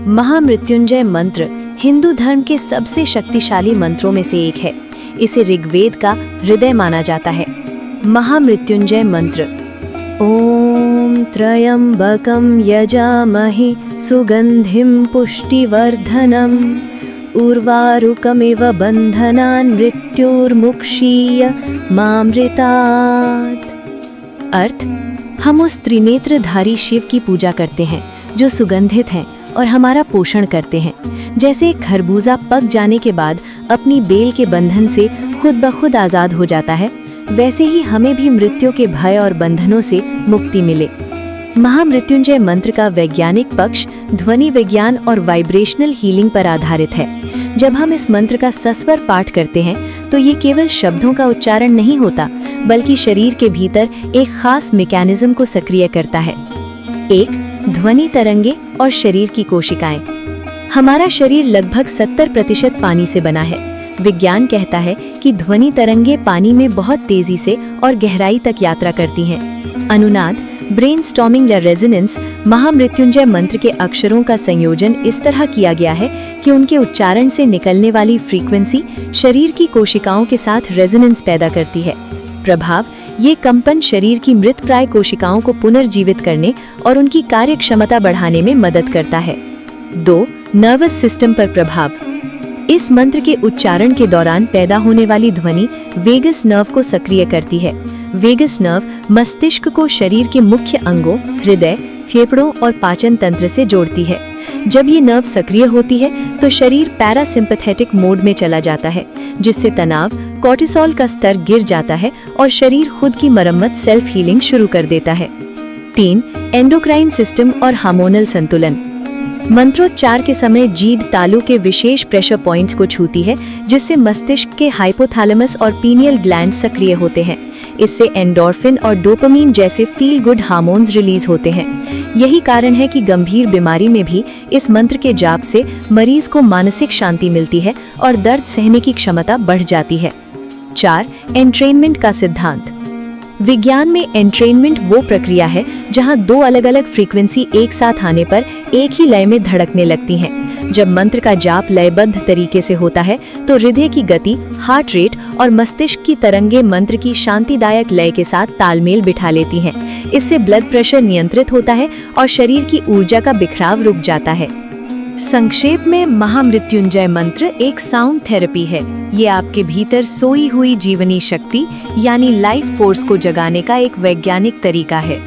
महामृत्युंजय मंत्र हिंदू धर्म के सबसे शक्तिशाली मंत्रों में से एक है। इसे ऋग्वेद का हृदय माना जाता है। महामृत्युंजय मंत्र। ओम त्र्यंबकं यजामहे सुगंधिं पुष्टिवर्धनम् उर्वारुकमिव बंधनान् मृत्युर्मुक्षीय मामृतात्। अर्थ, हम उस त्रिनेत्रधारी शिव की पूजा करते हैं जो सुगंधित हैं और हमारा पोषण करते हैं। जैसे एक खरबूजा पक जाने के बाद अपनी बेल के बंधन से खुद ब खुद आजाद हो जाता है, वैसे ही हमें भी मृत्यु के भय और बंधनों से मुक्ति मिले। महामृत्युंजय मंत्र का वैज्ञानिक पक्ष ध्वनि विज्ञान और वाइब्रेशनल हीलिंग पर आधारित है। जब हम इस मंत्र का सस्वर पाठ करते हैं तो ये केवल शब्दों का उच्चारण नहीं होता, बल्कि शरीर के भीतर एक खास मैकेनिज्म को सक्रिय करता है। एक, ध्वनि तरंगे और शरीर की कोशिकाएं। हमारा शरीर लगभग 70% पानी से बना है। विज्ञान कहता है कि ध्वनि तरंगे पानी में बहुत तेजी से और गहराई तक यात्रा करती हैं। अनुनाद, ब्रेनस्टॉर्मिंग या रेजोनेंस, महामृत्युंजय मंत्र के अक्षरों का संयोजन इस तरह किया गया है कि उनके उच्चारण से निकलने वाली फ्रीक्वेंसी शरीर की कोशिकाओं के साथ रेजोनेंस पैदा करती है। प्रभाव, ये कंपन शरीर की मृतप्राय कोशिकाओं को पुनर्जीवित करने और उनकी कार्यक्षमता बढ़ाने में मदद करता है। 2. नर्वस सिस्टम पर प्रभाव। इस मंत्र के उच्चारण के दौरान पैदा होने वाली ध्वनि वेगस नर्व को सक्रिय करती है। वेगस नर्व मस्तिष्क को शरीर के मुख्य अंगों, हृदय, फेफड़ों और पाचन तंत्र से जोड़ती है। जब ये नर्व सक्रिय होती है तो शरीर पैरासिम्पैथेटिक मोड में चला जाता है, जिससे तनाव, कोर्टिसोल का स्तर गिर जाता है और शरीर खुद की मरम्मत सेल्फ हीलिंग शुरू कर देता है। 3. एंडोक्राइन सिस्टम और हार्मोनल संतुलन। मंत्रोच्चार के समय जीभ तालू के विशेष प्रेशर पॉइंट्स को छूती है, जिससे मस्तिष्क के हाइपोथैलेमस और पीनियल ग्लैंड सक्रिय होते हैं। इससे एंडोर्फिन और डोपामीन जैसे फील गुड हार्मोन्स रिलीज होते हैं। यही कारण है कि गंभीर बीमारी में भी इस मंत्र के जाप से मरीज को मानसिक शांति मिलती है और दर्द सहने की क्षमता बढ़ जाती है। 4. एंट्रेनमेंट का सिद्धांत। विज्ञान में एंट्रेनमेंट वो प्रक्रिया है जहां दो अलग अलग फ्रीक्वेंसी एक साथ आने पर एक ही लय में धड़कने लगती हैं। जब मंत्र का जाप लयबद्ध तरीके से होता है तो हृदय की गति, हार्ट रेट और मस्तिष्क की तरंगे मंत्र की शांतिदायक लय के साथ तालमेल बिठा लेती हैं। इससे ब्लड प्रेशर नियंत्रित होता है और शरीर की ऊर्जा का बिखराव रुक जाता है। संक्षेप में, महामृत्युंजय मंत्र एक साउंड थेरेपी है। ये आपके भीतर सोई हुई जीवनी शक्ति यानी लाइफ फोर्स को जगाने का एक वैज्ञानिक तरीका है।